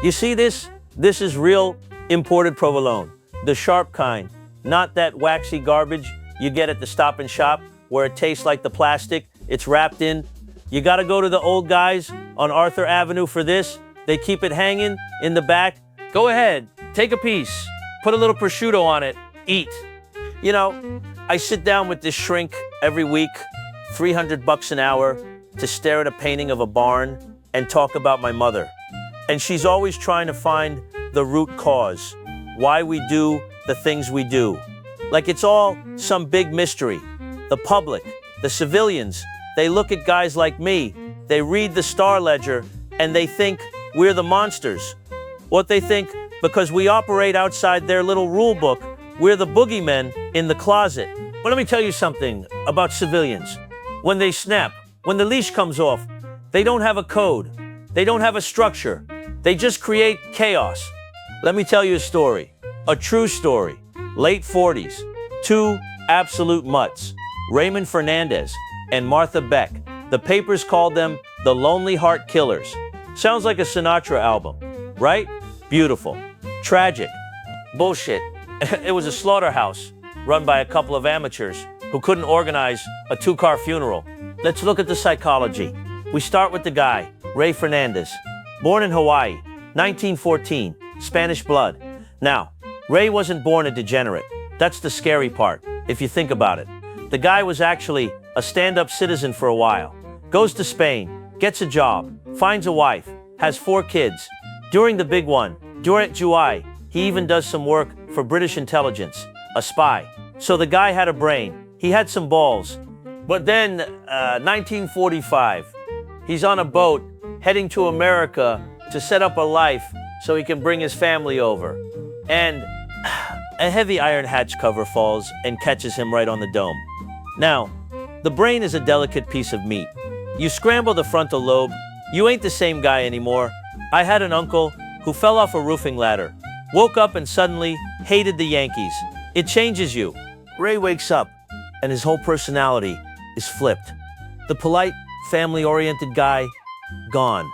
You see this? This is real imported provolone. The sharp kind, not that waxy garbage you get at the Stop and Shop where it tastes like the plastic it's wrapped in. You gotta go to the old guys on Arthur Avenue for this. They keep it hanging in the back. Go ahead, take a piece, put a little prosciutto on it, eat. You know, I sit down with this shrink every week, $300 an hour, to stare at a painting of a barn and talk about my mother. And she's always trying to find the root cause, why we do the things we do. Like it's all some big mystery. The public, the civilians, they look at guys like me, they read the Star Ledger, and they think we're the monsters. What they think, because we operate outside their little rule book, we're the boogeymen in the closet. But let me tell you something about civilians. When they snap, when the leash comes off, they don't have a code. They don't have a structure. They just create chaos. Let me tell you a story, a true story. Late 40s, two absolute mutts, Raymond Fernandez and Martha Beck. The papers called them the Lonely Heart Killers. Sounds like a Sinatra album, right? Beautiful. Tragic. Bullshit. It was a slaughterhouse run by a couple of amateurs who couldn't organize a two-car funeral. Let's look at the psychology. We start with the guy, Ray Fernandez. Born in Hawaii, 1914, Spanish blood. Now, Ray wasn't born a degenerate. That's the scary part, if you think about it. The guy was actually a stand-up citizen for a while. Goes to Spain, gets a job, finds a wife, has 4 kids. During the big one, Durat Juai, he even does some work for British intelligence, a spy. So the guy had a brain, he had some balls. But then, 1945, he's on a boat heading to America to set up a life so he can bring his family over. And a heavy iron hatch cover falls and catches him right on the dome. Now, the brain is a delicate piece of meat. You scramble the frontal lobe, you ain't the same guy anymore. I had an uncle who fell off a roofing ladder, woke up and suddenly hated the Yankees. It changes you. Ray wakes up and his whole personality is flipped. The polite, family-oriented guy, gone.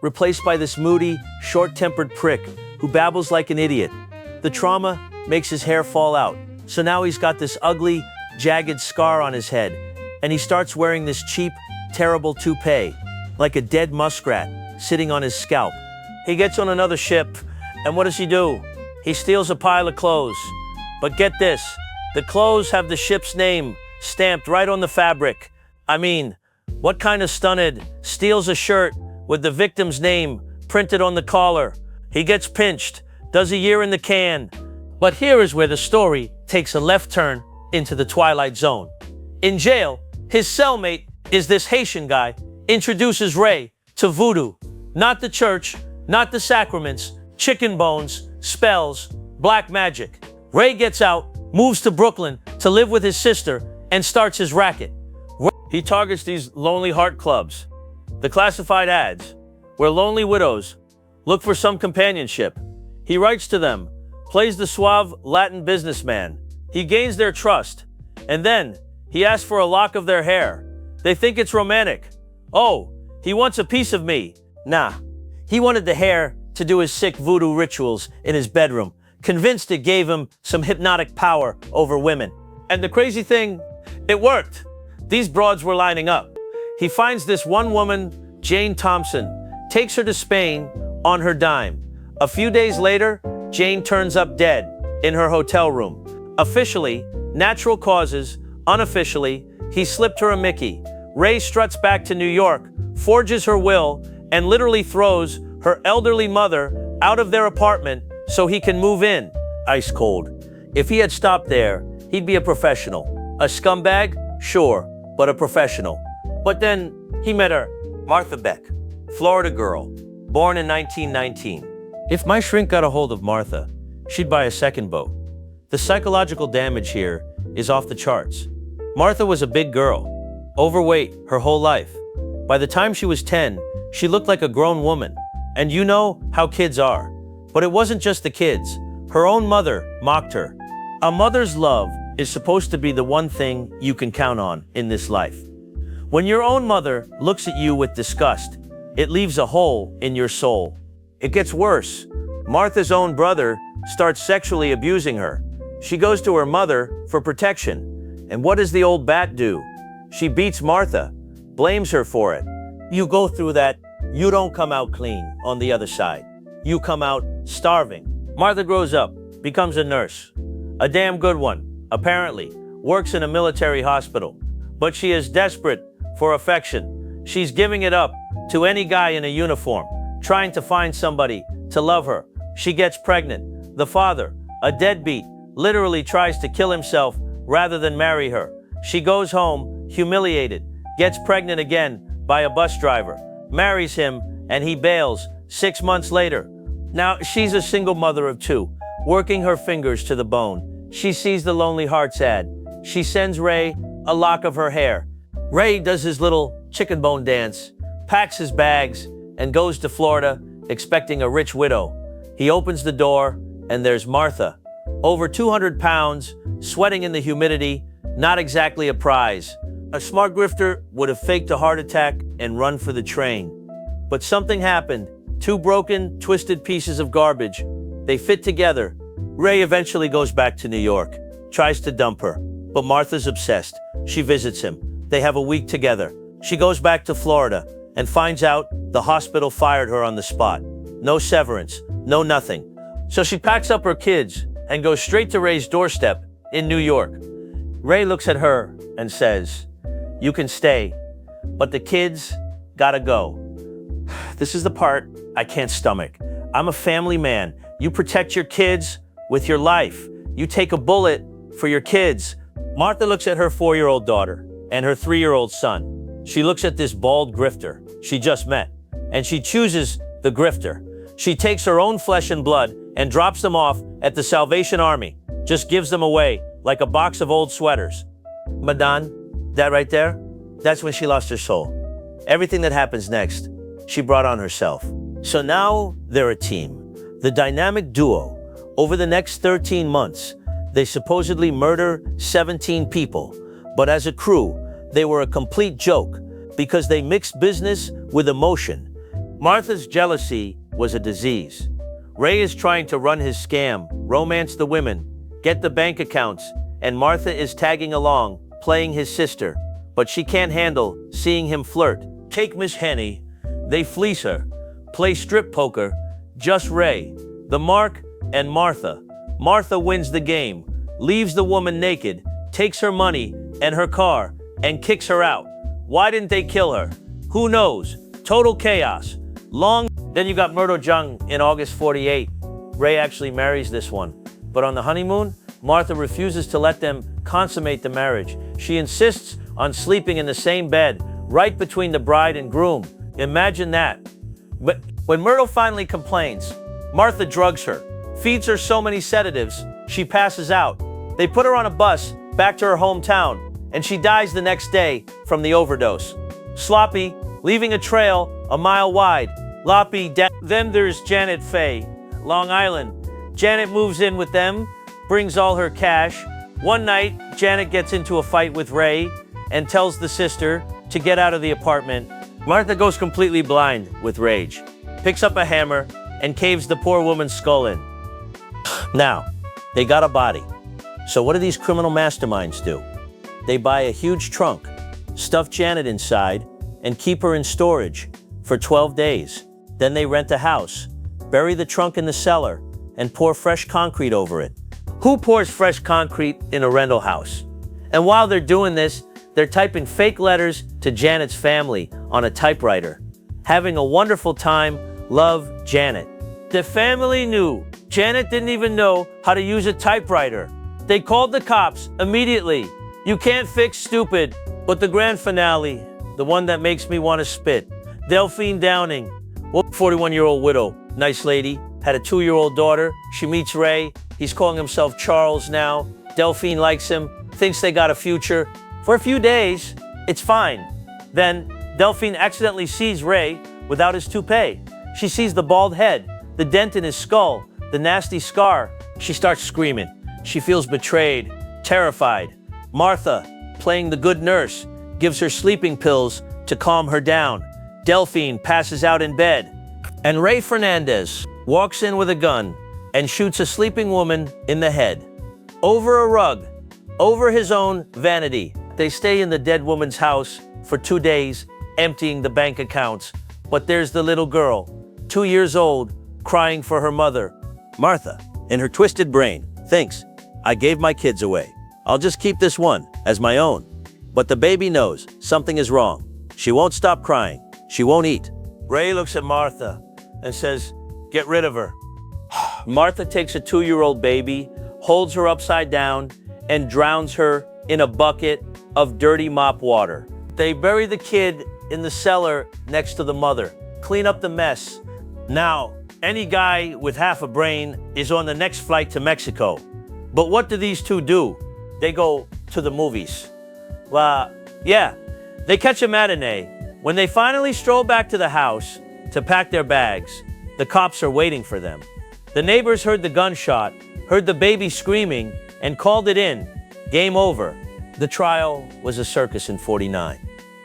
Replaced by this moody, short-tempered prick who babbles like an idiot. The trauma makes his hair fall out, so now he's got this ugly, jagged scar on his head, and he starts wearing this cheap, terrible toupee, like a dead muskrat sitting on his scalp. He gets on another ship, and what does he do? He steals a pile of clothes. But get this, the clothes have the ship's name stamped right on the fabric. I mean, what kind of stunted steals a shirt with the victim's name printed on the collar? He gets pinched, does a year in the can. But here is where the story takes a left turn into the Twilight Zone. In jail, his cellmate is this Haitian guy, introduces Ray to Voodoo. Not the church, not the sacraments, chicken bones, spells, black magic. Ray gets out, moves to Brooklyn to live with his sister, and starts his racket. He targets these lonely heart clubs, the classified ads, where lonely widows look for some companionship. He writes to them, plays the suave Latin businessman. He gains their trust, and then he asks for a lock of their hair. They think it's romantic. Oh, he wants a piece of me. Nah, he wanted the hair to do his sick voodoo rituals in his bedroom, convinced it gave him some hypnotic power over women. And the crazy thing, it worked. These broads were lining up. He finds this one woman, Jane Thompson, takes her to Spain on her dime. A few days later, Jane turns up dead in her hotel room. Officially, natural causes. Unofficially, he slipped her a Mickey. Ray struts back to New York, forges her will, and literally throws her elderly mother out of their apartment so he can move in. Ice cold. If he had stopped there, he'd be a professional. A scumbag? Sure, but a professional. But then he met her, Martha Beck, Florida girl, born in 1919. If my shrink got a hold of Martha, she'd buy a second boat. The psychological damage here is off the charts. Martha was a big girl, overweight her whole life. By the time she was 10, she looked like a grown woman. And you know how kids are. But it wasn't just the kids. Her own mother mocked her. A mother's love is supposed to be the one thing you can count on in this life. When your own mother looks at you with disgust, it leaves a hole in your soul. It gets worse. Martha's own brother starts sexually abusing her. She goes to her mother for protection. And what does the old bat do? She beats Martha, blames her for it. You go through that, you don't come out clean on the other side. You come out starving. Martha grows up, becomes a nurse. A damn good one, apparently. Works in a military hospital. But she is desperate for affection. She's giving it up to any guy in a uniform, trying to find somebody to love her. She gets pregnant. The father, a deadbeat, literally tries to kill himself rather than marry her. She goes home, humiliated, gets pregnant again by a bus driver, marries him, and he bails 6 months later. Now, she's a single mother of 2, working her fingers to the bone. She sees the Lonely Hearts ad. She sends Ray a lock of her hair. Ray does his little chicken bone dance, packs his bags, and goes to Florida, expecting a rich widow. He opens the door, and there's Martha. Over 200 pounds, sweating in the humidity, not exactly a prize. A smart grifter would have faked a heart attack and run for the train. But something happened. 2 broken, twisted pieces of garbage. They fit together. Ray eventually goes back to New York, tries to dump her. But Martha's obsessed. She visits him. They have a week together. She goes back to Florida and finds out the hospital fired her on the spot. No severance, no nothing. So she packs up her kids and goes straight to Ray's doorstep in New York. Ray looks at her and says, "You can stay, but the kids gotta go." This is the part I can't stomach. I'm a family man. You protect your kids with your life. You take a bullet for your kids. Martha looks at her 4-year-old daughter and her 3-year-old son. She looks at this bald grifter she just met, and she chooses the grifter. She takes her own flesh and blood and drops them off at the Salvation Army, just gives them away like a box of old sweaters. Madan, that right there, that's when she lost her soul. Everything that happens next, she brought on herself. So now they're a team. The dynamic duo. Over the next 13 months, they supposedly murder 17 people. But as a crew, they were a complete joke because they mixed business with emotion. Martha's jealousy was a disease. Ray is trying to run his scam, romance the women, get the bank accounts, and Martha is tagging along, playing his sister. But she can't handle seeing him flirt. Take Miss Henny. They fleece her, play strip poker, just Ray, the Mark, and Martha. Martha wins the game, leaves the woman naked, takes her money and her car, and kicks her out. Why didn't they kill her? Who knows? Total chaos. Then you got Murdo Jung in August 48. Ray actually marries this one. But on the honeymoon, Martha refuses to let them consummate the marriage. She insists on sleeping in the same bed, right between the bride and groom. Imagine that. But when Myrtle finally complains, Martha drugs her, feeds her so many sedatives, she passes out. They put her on a bus back to her hometown, and she dies the next day from the overdose. Sloppy, leaving a trail a mile wide. Then there's Janet Faye, Long Island. Janet moves in with them, brings all her cash. One night, Janet gets into a fight with Ray and tells the sister to get out of the apartment. Martha goes completely blind with rage, picks up a hammer, and caves the poor woman's skull in. Now, they got a body. So what do these criminal masterminds do? They buy a huge trunk, stuff Janet inside, and keep her in storage for 12 days. Then they rent a house, bury the trunk in the cellar, and pour fresh concrete over it. Who pours fresh concrete in a rental house? And while they're doing this, they're typing fake letters to Janet's family on a typewriter. Having a wonderful time, love, Janet. The family knew. Janet didn't even know how to use a typewriter. They called the cops immediately. You can't fix stupid. But the grand finale, the one that makes me want to spit. Delphine Downing, 41-year-old widow, nice lady, had a 2-year-old daughter. She meets Ray. He's calling himself Charles now. Delphine likes him, thinks they got a future. For a few days, it's fine. Then Delphine accidentally sees Ray without his toupee. She sees the bald head, the dent in his skull, the nasty scar. She starts screaming. She feels betrayed, terrified. Martha, playing the good nurse, gives her sleeping pills to calm her down. Delphine passes out in bed. And Ray Fernandez walks in with a gun and shoots a sleeping woman in the head. Over a rug, over his own vanity. They stay in the dead woman's house for 2 days, emptying the bank accounts. But there's the little girl, 2 years old, crying for her mother. Martha, in her twisted brain, thinks, I gave my kids away. I'll just keep this one as my own. But the baby knows something is wrong. She won't stop crying. She won't eat. Ray looks at Martha and says, get rid of her. Martha takes a 2-year-old baby, holds her upside down, and drowns her in a bucket of dirty mop water. They bury the kid in the cellar next to the mother, clean up the mess. Now, any guy with half a brain is on the next flight to Mexico. But what do these two do? They go to the movies. Yeah, they catch a matinee. When they finally stroll back to the house to pack their bags, the cops are waiting for them. The neighbors heard the gunshot, heard the baby screaming, and called it in. Game over. The trial was a circus in '49.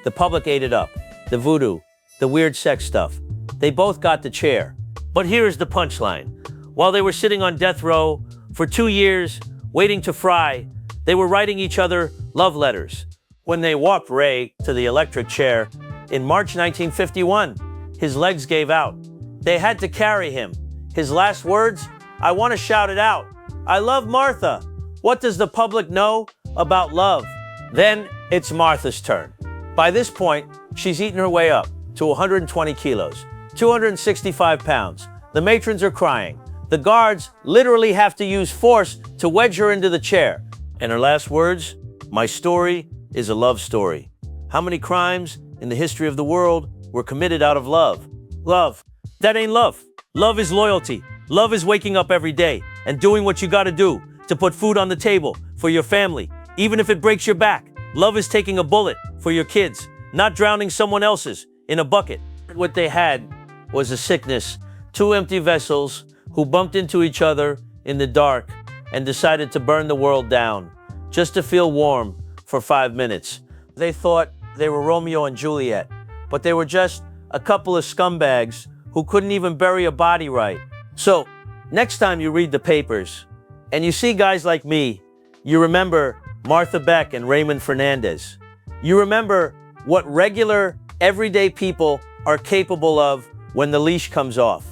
The public ate it up. The voodoo, the weird sex stuff. They both got the chair. But here is the punchline. While they were sitting on death row for 2 years, waiting to fry, they were writing each other love letters. When they walked Ray to the electric chair in March 1951, his legs gave out. They had to carry him. His last words, I want to shout it out. I love Martha. What does the public know about love? Then it's Martha's turn. By this point, she's eaten her way up to 120 kilos, 265 pounds. The matrons are crying. The guards literally have to use force to wedge her into the chair. And her last words, my story is a love story. How many crimes in the history of the world were committed out of love? Love. That ain't love. Love is loyalty. Love is waking up every day and doing what you gotta do to put food on the table for your family, even if it breaks your back. Love is taking a bullet for your kids, not drowning someone else's in a bucket. What they had was a sickness, 2 empty vessels who bumped into each other in the dark and decided to burn the world down just to feel warm for 5 minutes. They thought they were Romeo and Juliet, but they were just a couple of scumbags who couldn't even bury a body right. So, next time you read the papers and you see guys like me, you remember Martha Beck and Raymond Fernandez. You remember what regular, everyday people are capable of when the leash comes off.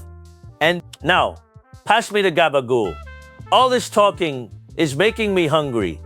And now, pass me the gabagool. All this talking is making me hungry.